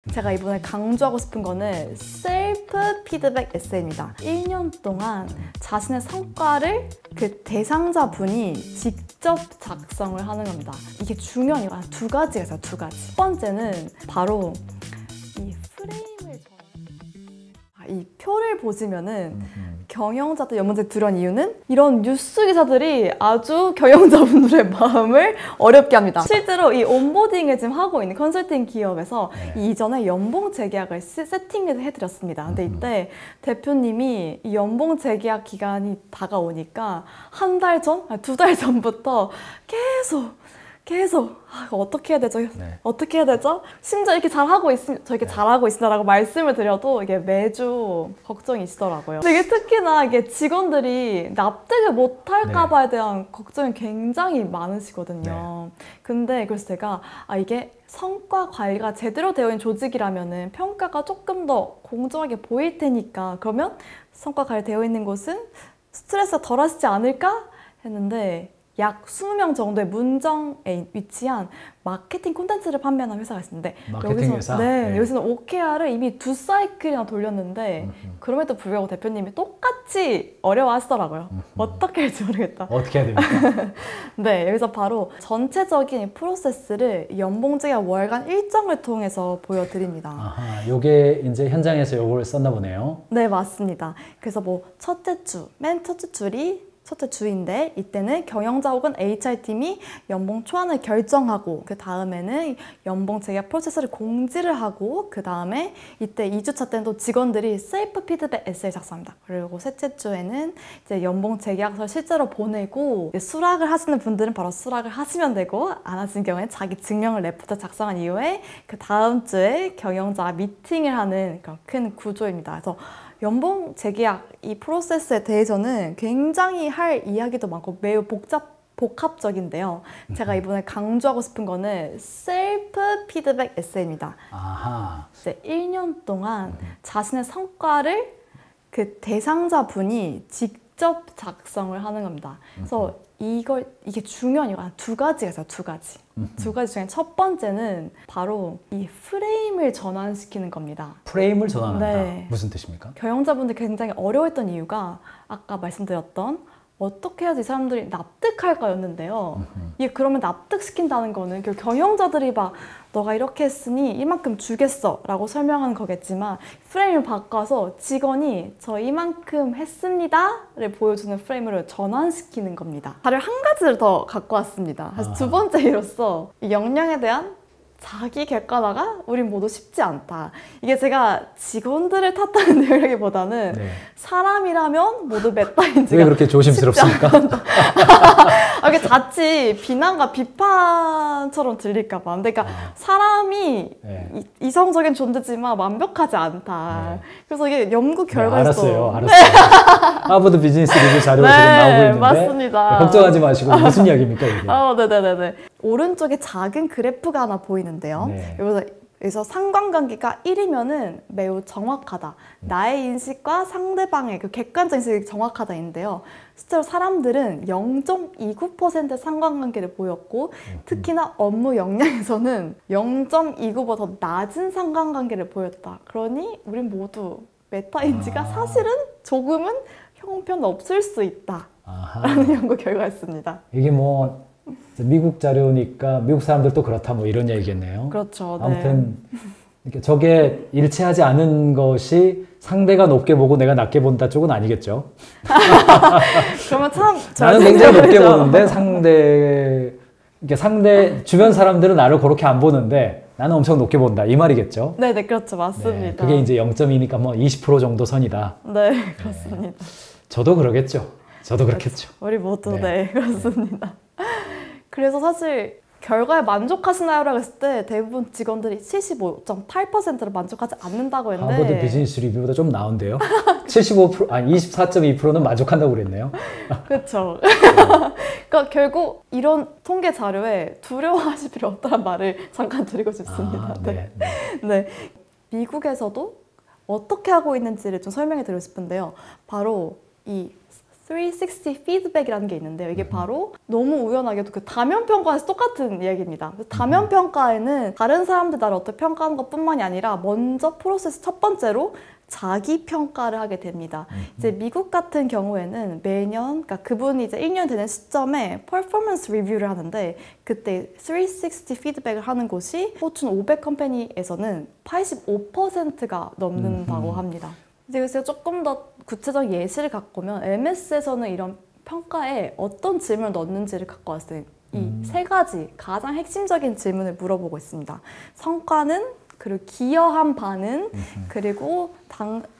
제가 이번에 강조하고 싶은 거는 셀프 피드백 에세이입니다. 1년 동안 자신의 성과를 그 대상자분이 직접 작성을 하는 겁니다. 이게 중요한 이유가 두 가지가 있어요. 두 가지. 첫 번째는 바로 이 프레임을 이 표를 보시면은 경영자들 연봉제 들어온 이유는 이런 뉴스 기사들이 아주 경영자분들의 마음을 어렵게 합니다. 실제로 이 온보딩을 지금 하고 있는 컨설팅 기업에서 이전에 연봉 재계약을 세팅을 해드렸습니다. 근데 이때 대표님이 이 연봉 재계약 기간이 다가오니까 한 달 전, 두 달 전부터 계속 어떻게 해야 되죠? 어떻게 해야 되죠? 심지어 이렇게 잘하고 있습니다. 저 이렇게 잘하고 있습니다라고 말씀을 드려도 이게 매주 걱정이시더라고요. 근데 이게 특히나 이게 직원들이 납득을 못할까 봐에 대한 걱정이 굉장히 많으시거든요. 근데 그래서 제가 이게 성과 관리가 제대로 되어 있는 조직이라면은 평가가 조금 더 공정하게 보일 테니까 그러면 성과 관리 되어 있는 곳은 스트레스가 덜 하시지 않을까 했는데 약 20명 정도의 문정에 위치한 마케팅 콘텐츠를 판매하는 회사가 있는데 마케팅 회사? 여기서는 OKR을 이미 2사이클이나 돌렸는데 그럼에도 불구하고 대표님이 똑같이 어려워하시더라고요. 어떻게 할지 모르겠다. 어떻게 해야 됩니까? 네, 여기서 바로 전체적인 프로세스를 연봉제약 월간 일정을 통해서 보여드립니다. 아하, 요게 이제 현장에서 요걸 썼나 보네요. 네, 맞습니다. 그래서 뭐 맨 첫째 줄이 첫째 주인데 이때는 경영자 혹은 HR팀이 연봉 초안을 결정하고 그 다음에는 연봉 재계약 프로세스를 공지를 하고 그 다음에 이때 2주차 때는 또 직원들이 셀프 피드백 에세이 작성합니다. 그리고 셋째 주에는 이제 연봉 재계약서를 실제로 보내고 수락을 하시는 분들은 바로 수락을 하시면 되고 안 하신 경우에는 자기 증명을 레포트 작성한 이후에 그 다음 주에 경영자 미팅을 하는 그런 큰 구조입니다. 그래서 연봉 재계약 이 프로세스에 대해서는 굉장히 할 이야기도 많고 매우 복합적인데요. 제가 이번에 강조하고 싶은 거는 셀프 피드백 에세이입니다. 아하. 이제 1년 동안 자신의 성과를 그 대상자분이 직접 작성을 하는 겁니다. 그래서 이게 중요한 이유가 두 가지가 있어요. 두 가지. 두 가지 중에 첫 번째는 바로 이 프레임을 전환시키는 겁니다. 프레임을 전환한다? 네. 무슨 뜻입니까? 경영자분들 굉장히 어려워했던 이유가 아까 말씀드렸던 어떻게 해야지 이 사람들이 납득할까였는데요. 이게 그러면 납득시킨다는 거는 경영자들이 막 너가 이렇게 했으니 이만큼 주겠어 라고 설명하는 거겠지만 프레임을 바꿔서 직원이 저 이만큼 했습니다를 보여주는 프레임으로 전환시키는 겁니다. 자료 한 가지를 더 갖고 왔습니다. 그래서 두 번째 이로써 이 역량에 대한 자기 객관화가 우린 모두 쉽지 않다. 이게 제가 직원들을 탓하는 내용이라기보다는 사람이라면 모두 메타인지가 왜 그렇게 조심스럽습니까? 이게 자칫 비난과 비판처럼 들릴까 봐. 그러니까 사람이 이성적인 존재지만 완벽하지 않다. 그래서 이게 연구 결과에서 알았어요. 하버드 비즈니스 리뷰 자료가 지금 나오고 있는데 맞습니다. 걱정하지 마시고 무슨 이야기입니까 이게? 네네네네. 오른쪽에 작은 그래프가 하나 보이는데요. 여기서 상관관계가 1이면은 매우 정확하다. 나의 인식과 상대방의 그 객관적 인식이 정확하다인데요. 실제로 사람들은 0.29%의 상관관계를 보였고 특히나 업무 역량에서는 0.29보다 더 낮은 상관관계를 보였다. 그러니 우린 모두 메타인지가 사실은 조금은 형편없을 수 있다. 라는 연구 결과였습니다. 이게 뭐 미국 자료니까 미국 사람들도 그렇다 뭐 이런 얘기겠네요. 그렇죠. 아무튼 저게 일치하지 않은 것이 상대가 높게 보고 내가 낮게 본다 쪽은 아니겠죠. 그러면 참 나는 굉장히 높게 보는데 상대 주변 사람들은 나를 그렇게 안 보는데 나는 엄청 높게 본다 이 말이겠죠. 네네 그렇죠. 맞습니다. 그게 이제 0.2니까 뭐 20% 정도 선이다. 네 그렇습니다. 저도 그러겠죠. 저도 그렇겠죠. 우리 모두 그렇습니다. 그래서 사실 결과에 만족하시나요? 라고 했을 때 대부분 직원들이 75.8%를 만족하지 않는다고 했는데 하버드 비즈니스 리뷰보다 좀 나은데요? 24.2%는 만족한다고 그랬네요. 그렇죠. 그러니까 결국 이런 통계 자료에 두려워하실 필요 없다는 말을 잠깐 드리고 싶습니다. 네. 미국에서도 어떻게 하고 있는지를 좀 설명해 드리고 싶은데요. 바로 이 360 피드백이라는 게 있는데요. 이게 바로 너무 우연하게도 그 다면 평가에서 똑같은 이야기입니다. 다면 평가에는 다른 사람들 나를 어떻게 평가하는 것뿐만이 아니라 먼저 프로세스 첫 번째로 자기 평가를 하게 됩니다. 이제 미국 같은 경우에는 매년, 그러니까 그분이 이제 1년 되는 시점에 퍼포먼스 리뷰를 하는데 그때 360 피드백을 하는 곳이 포춘 500 컴퍼니에서는 85%가 넘는다고 합니다. 이제 그래서 조금 더 구체적인 예시를 갖고 오면 MS에서는 이런 평가에 어떤 질문을 넣는지를 갖고 왔어요. 이 세 가지 가장 핵심적인 질문을 물어보고 있습니다. 성과는, 그리고 기여한 바는, 그리고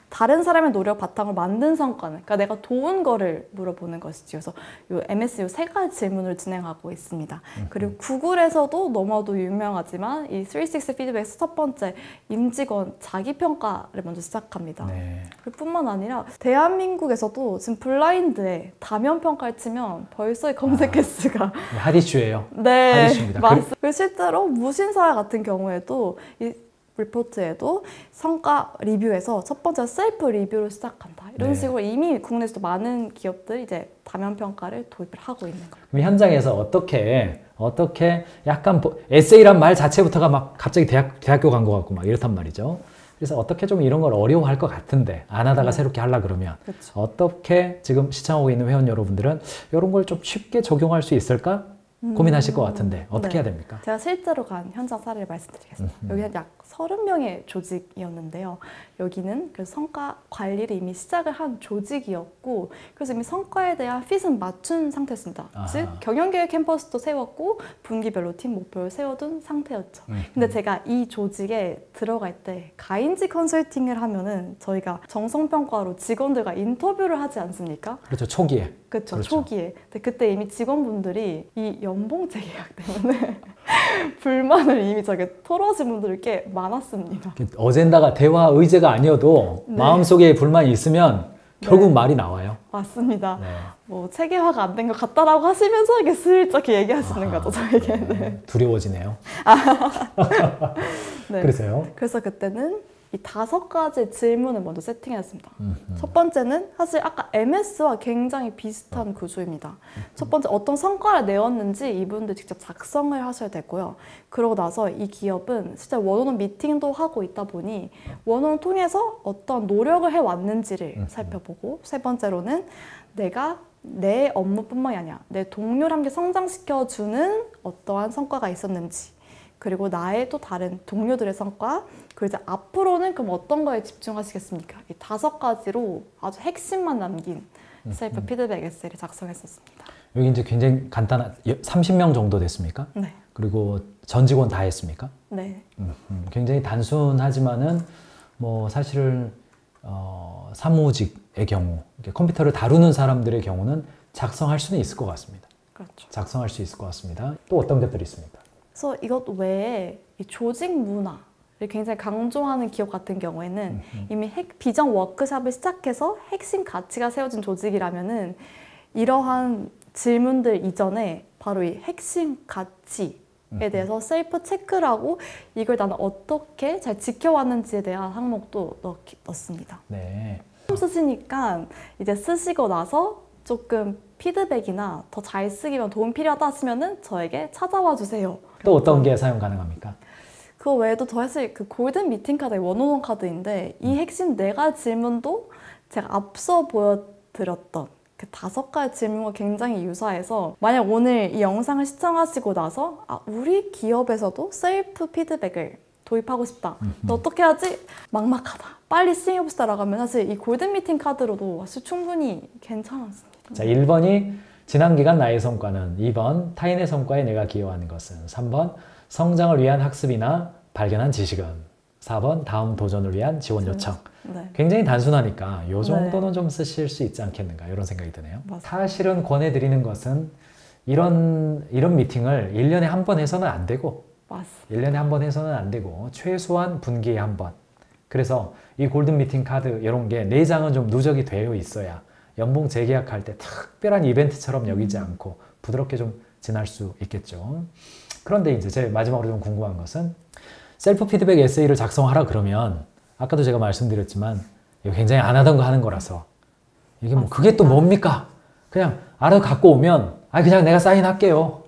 다른 사람의 노력 바탕으로 만든 성과는, 그러니까 내가 도운 거를 물어보는 것이죠. 그래서 요 MS 요 세 가지 질문을 진행하고 있습니다. 그리고 구글에서도 너무나도 유명하지만 이 360 피드백에서 첫 번째 임직원 자기평가를 먼저 시작합니다. 네. 그뿐만 아니라 대한민국에서도 지금 블라인드에 다면 평가를 치면 벌써 검색 횟수가 핫 이슈예요. 네, 핫 이슈입니다. 맞습니다. 그리고 실제로 무신사 같은 경우에도 이 리포트에도 성과 리뷰에서 첫 번째 셀프 리뷰로 시작한다. 이런 네. 식으로 이미 국내에서도 많은 기업들이 이제 다면 평가를 도입을 하고 있는 거예요. 그럼 현장에서 어떻게 약간 에세이란 말 자체부터가 막 갑자기 대학교 간 것 같고 막 이렇단 말이죠. 그래서 어떻게 좀 이런 걸 어려워할 것 같은데 안 하다가 새롭게 하려 그러면 그렇죠. 어떻게 지금 시청하고 있는 회원 여러분들은 이런 걸 좀 쉽게 적용할 수 있을까 고민하실 것 같은데 어떻게 네. 해야 됩니까? 제가 실제로 간 현장 사례를 말씀드리겠습니다. 여기는 약 30명의 조직이었는데요. 여기는 그래서 성과 관리를 이미 시작을 한 조직이었고, 그래서 이미 성과에 대한 핏은 맞춘 상태였습니다. 아하. 즉 경영계획 캠퍼스도 세웠고 분기별로 팀 목표를 세워둔 상태였죠. 근데 제가 이 조직에 들어갈 때 가인지 컨설팅을 하면은 저희가 정성평가로 직원들과 인터뷰를 하지 않습니까? 그렇죠. 초기에. 그렇죠. 초기에. 근데 그때 이미 직원분들이 이 연봉 재계약 때문에 불만을 이미 저게 털어진 분들이 꽤 많았습니다. 어젠다가 대화 의제가 아니어도 네. 마음속에 불만이 있으면 결국 말이 나와요. 맞습니다. 네. 뭐 체계화가 안 된 것 같다라고 하시면서 이렇게 슬쩍 얘기하시는 거죠, 저에게. 네. 두려워지네요. 네. 그래서요. 그래서 그때는 이 5가지 질문을 먼저 세팅했습니다. 첫 번째는 사실 아까 MS와 굉장히 비슷한 구조입니다. 첫 번째 어떤 성과를 내었는지 이분들 직접 작성을 하셔야 되고요. 그러고 나서 이 기업은 실제 원어원 미팅도 하고 있다 보니 원어원 통해서 어떤 노력을 해왔는지를 살펴보고, 세 번째로는 내가 내 업무뿐만이 아니라 내 동료를 함께 성장시켜주는 어떠한 성과가 있었는지, 그리고 나의 또 다른 동료들의 성과, 그리고 이제 앞으로는 그럼 어떤 거에 집중하시겠습니까? 이 5가지로 아주 핵심만 남긴 셀프 피드백 에세이를 작성했었습니다. 여기 이제 굉장히 간단한 30명 정도 됐습니까? 네. 그리고 전 직원 다 했습니까? 네. 굉장히 단순하지만은 뭐 사실은 사무직의 경우 이렇게 컴퓨터를 다루는 사람들의 경우는 작성할 수는 있을 것 같습니다. 그렇죠. 작성할 수 있을 것 같습니다. 또 어떤 것들이 있습니까? 그래서 이것 외에 이 조직 문화를 굉장히 강조하는 기업 같은 경우에는 이미 비전 워크숍을 시작해서 핵심 가치가 세워진 조직이라면은 이러한 질문들 이전에 바로 이 핵심 가치에 대해서 셀프 체크를 하고 이걸 나는 어떻게 잘 지켜왔는지에 대한 항목도 넣습니다. 네. 쓰시니까 이제 쓰시고 나서 조금 피드백이나 더 잘 쓰기면 도움 필요하다 하시면은 저에게 찾아와 주세요. 또 어떤 게 사용 가능합니까? 그거 외에도 더 사실 그 골든 미팅 카드, 원온원 카드인데 이 핵심 4가지 질문도 제가 앞서 보여드렸던 그 5가지 질문과 굉장히 유사해서 만약 오늘 이 영상을 시청하시고 나서 우리 기업에서도 셀프 피드백을 도입하고 싶다. 너 어떻게 하지? 막막하다. 빨리 시행해봅시다 라고 하면 사실 이 골든 미팅 카드로도 사실 충분히 괜찮았습니다. 자, 1번이 지난 기간 나의 성과는, 2번 타인의 성과에 내가 기여하는 것은, 3번 성장을 위한 학습이나 발견한 지식은, 4번 다음 도전을 위한 지원 요청. 네. 굉장히 단순하니까 이 정도는 좀 쓰실 수 있지 않겠는가 이런 생각이 드네요. 맞습니다. 사실은 권해드리는 것은 이런 미팅을 1년에 한 번 해서는 안 되고 맞습니다. 1년에 한 번 해서는 안 되고 최소한 분기에 한 번. 그래서 이 골든 미팅 카드 이런 게 4장은 좀 누적이 되어 있어야 연봉 재계약할 때 특별한 이벤트처럼 여기지 않고 부드럽게 좀 지날 수 있겠죠. 그런데 이제 제 마지막으로 좀 궁금한 것은 셀프 피드백 에세이를 작성하라 그러면 아까도 제가 말씀드렸지만 이거 굉장히 안 하던 거 하는 거라서 이게 뭐 그게 또 뭡니까? 그냥 알아 갖고 오면 그냥 내가 사인할게요.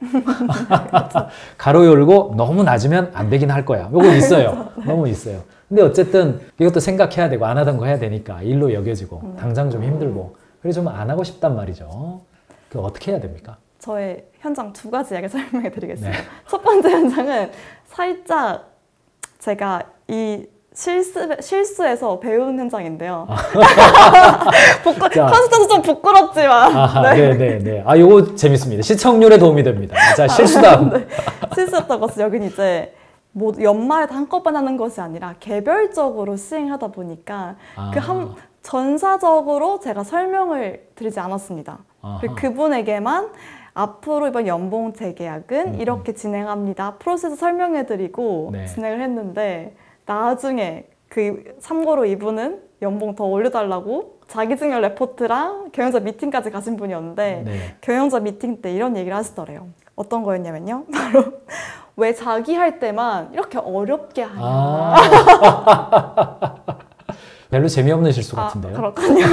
가로 열고 너무 낮으면 안 되긴 할 거야. 요거 있어요. 너무 있어요. 근데 어쨌든 이것도 생각해야 되고 안 하던 거 해야 되니까 일로 여겨지고 당장 좀 힘들고 그래서 좀 안 하고 싶단 말이죠. 그 어떻게 해야 됩니까? 저의 현장 두 가지 이야기 설명해 드리겠습니다. 네. 첫 번째 현장은 살짝 제가 이 실수에서 배우는 현장인데요. 컨셉도 좀 부끄럽지만. 네네네. 요거 재밌습니다. 시청률에 도움이 됩니다. 자, 실수다. 네. 실수했던 것은 여기는 이제 뭐 연말에 다 한꺼번에 하는 것이 아니라 개별적으로 시행하다 보니까 전사적으로 제가 설명을 드리지 않았습니다. 그분에게만 앞으로 이번 연봉 재계약은 이렇게 진행합니다. 프로세스 설명해드리고 네. 진행을 했는데 나중에 참고로 이분은 연봉 더 올려달라고 자기증명 레포트랑 경영자 미팅까지 가신 분이었는데 네. 경영자 미팅 때 이런 얘기를 하시더래요. 어떤 거였냐면요. 바로 왜 자기 할 때만 이렇게 어렵게 하냐. 별로 재미없는 실수 같은데요. 그렇군요.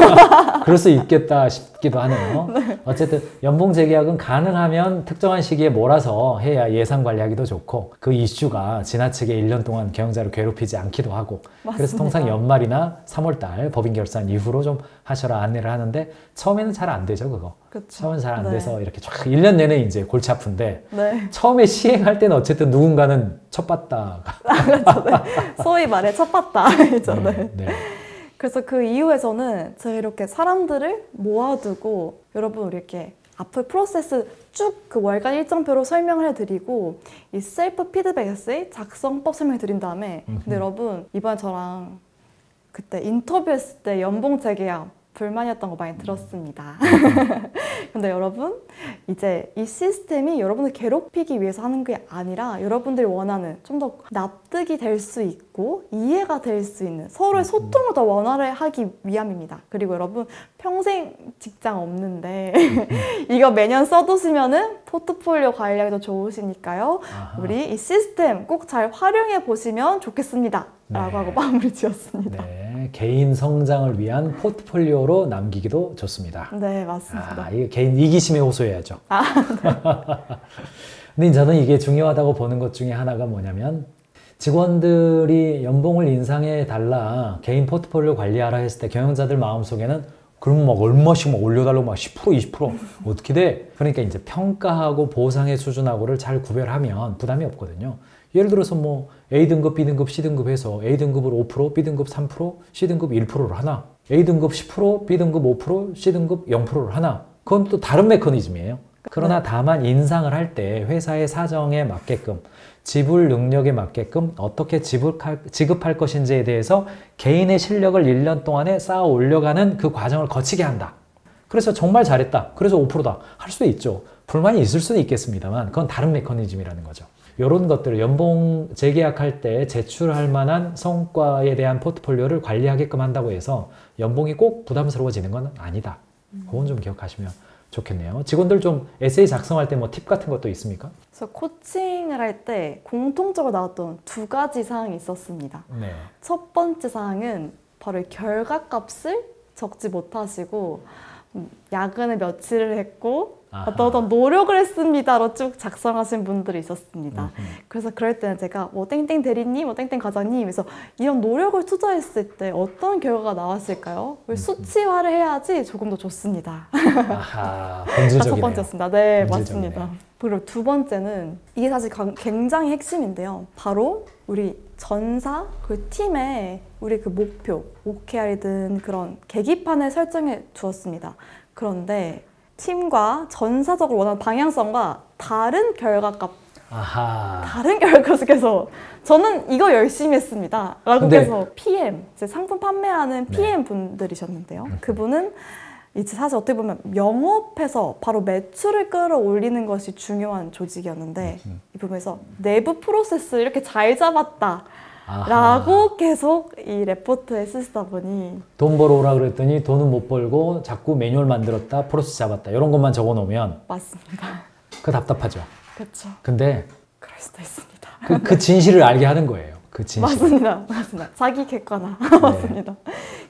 그럴 수 있겠다 싶기도 하네요. 네. 어쨌든 연봉 재계약은 가능하면 특정한 시기에 몰아서 해야 예산 관리하기도 좋고 그 이슈가 지나치게 1년 동안 경영자를 괴롭히지 않기도 하고 맞습니다. 그래서 통상 연말이나 3월달 법인 결산 이후로 좀 하셔라 안내를 하는데 처음에는 잘 안 되죠 그거. 그쵸. 처음엔 잘 안 네. 돼서 이렇게 쫙 1년 내내 이제 골치 아픈데 네. 처음에 시행할 때는 어쨌든 누군가는 첫 그렇죠. 네. 소위 말해 첫봤다이죠. 네. 네. 그래서 그 이후에서는 제가 이렇게 사람들을 모아두고 여러분 우리 이렇게 앞으로 프로세스 쭉 그 월간 일정표로 설명을 해드리고 이 셀프 피드백 에세이 작성법 설명해 드린 다음에 근데 여러분 이번에 저랑 그때 인터뷰했을 때 연봉 재계약 불만이었던 거 많이 들었습니다. 근데 여러분 이제 이 시스템이 여러분을 괴롭히기 위해서 하는 게 아니라 여러분들이 원하는 좀 더 납득이 될 수 있고 이해가 될 수 있는 서로의 소통을 더 원활하기 위함입니다. 그리고 여러분 평생 직장 없는데 이거 매년 써두시면은 포트폴리오 관리하기도 좋으시니까요. 우리 이 시스템 꼭 잘 활용해 보시면 좋겠습니다. 라고 하고 마무리 지었습니다. 네, 개인 성장을 위한 포트폴리오로 남기기도 좋습니다. 네, 맞습니다. 이게 개인 이기심에 호소해야죠. 네. 근데 저는 이게 중요하다고 보는 것 중에 하나가 뭐냐면 직원들이 연봉을 인상해 달라 개인 포트폴리오 관리하라 했을 때 경영자들 마음속에는 그럼 막 얼마씩 막 올려달라고 막 10% 20% 어떻게 돼? 그러니까 이제 평가하고 보상의 수준하고를 잘 구별하면 부담이 없거든요. 예를 들어서 뭐 A등급, B등급, C등급 해서 A등급을 5%, B등급 3%, C등급 1%를 하나 A등급 10%, B등급 5%, C등급 0%를 하나 그건 또 다른 메커니즘이에요. 그러나 다만 인상을 할 때 회사의 사정에 맞게끔 지불 능력에 맞게끔 어떻게 지급할 것인지에 대해서 개인의 실력을 1년 동안에 쌓아 올려가는 그 과정을 거치게 한다. 그래서 정말 잘했다. 그래서 5%다. 할 수도 있죠. 불만이 있을 수는 있겠습니다만 그건 다른 메커니즘이라는 거죠. 이런 것들을 연봉 재계약할 때 제출할 만한 성과에 대한 포트폴리오를 관리하게끔 한다고 해서 연봉이 꼭 부담스러워지는 건 아니다. 그건 좀 기억하시면 좋겠네요. 직원들 좀 에세이 작성할 때 뭐 팁 같은 것도 있습니까? 그래서 코칭을 할 때 공통적으로 나왔던 두 가지 사항이 있었습니다. 네. 첫 번째 사항은 바로 결과값을 적지 못하시고 야근을 며칠을 했고 어떤 노력을 했습니다로 쭉 작성하신 분들이 있었습니다. 그래서 그럴 때는 제가 뭐 땡땡 대리님, 뭐 땡땡 과장님 그래서 이런 노력을 투자했을 때 어떤 결과가 나왔을까요? 수치화를 해야지 조금 더 좋습니다. 아하, 본질적이네요. 첫 번째였습니다. 네, 본질적이네요. 맞습니다. 그리고 두 번째는 이게 사실 굉장히 핵심인데요. 바로 우리 전사 그 팀의 우리 그 목표, OKR이든 그런 계기판을 설정해 두었습니다. 그런데 팀과 전사적으로 원하는 방향성과 다른 결과값, 다른 결과값에서 저는 이거 열심히 했습니다. 라고 해서 PM, 이제 상품 판매하는 PM 분들이셨는데요. 그분은 이제 사실 어떻게 보면 영업해서 바로 매출을 끌어올리는 것이 중요한 조직이었는데 이 부분에서 내부 프로세스 이렇게 잘 잡았다. 라고 계속 이 레포트에 쓰시다 보니 돈 벌어오라 그랬더니 돈은 못 벌고 자꾸 매뉴얼 만들었다 프로세스 잡았다 이런 것만 적어 놓으면 맞습니다. 그 답답하죠. 그렇죠. 근데 그럴 수도 있습니다. 그 진실을 알게 하는 거예요. 그 진실. 맞습니다. 자기 객관화. 네. 맞습니다.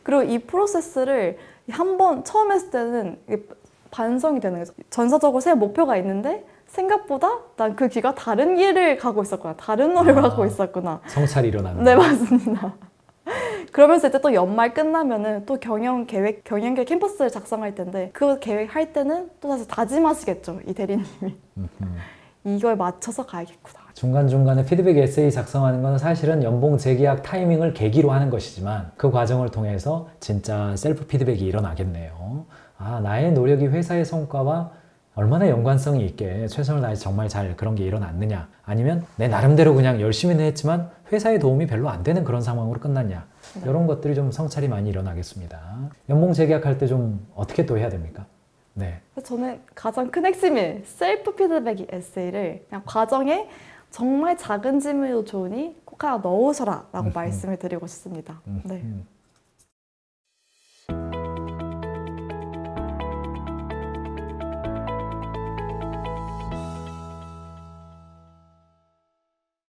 그리고 이 프로세스를 한번 처음 했을 때는 반성이 되는 거죠. 전사적으로 새 목표가 있는데 생각보다 난 그 귀가 다른 길을 가고 있었구나. 다른 노래를 하고 있었구나. 성찰이 일어나는 네, 거예요. 맞습니다. 그러면서 이제 또 연말 끝나면은 또 경영계획 캠퍼스를 작성할 텐데 그 계획할 때는 또 다시 다짐하시겠죠. 이 대리님이. 이걸 맞춰서 가야겠구나. 중간중간에 피드백 에세이 작성하는 건 사실은 연봉 재계약 타이밍을 계기로 하는 것이지만 그 과정을 통해서 진짜 셀프 피드백이 일어나겠네요. 아, 나의 노력이 회사의 성과와 얼마나 연관성이 있게 최선을 다해서 정말 잘 그런 게 일어났느냐, 아니면 내 나름대로 그냥 열심히는 했지만 회사에 도움이 별로 안 되는 그런 상황으로 끝났냐, 이런 것들이 좀 성찰이 많이 일어나겠습니다. 연봉 재계약할 때 좀 어떻게 또 해야 됩니까? 네. 저는 가장 큰 핵심인 셀프 피드백 에세이를 그냥 과정에 정말 작은 질문도 좋으니 꼭 하나 넣으셔라 라고 말씀을 드리고 싶습니다. 네.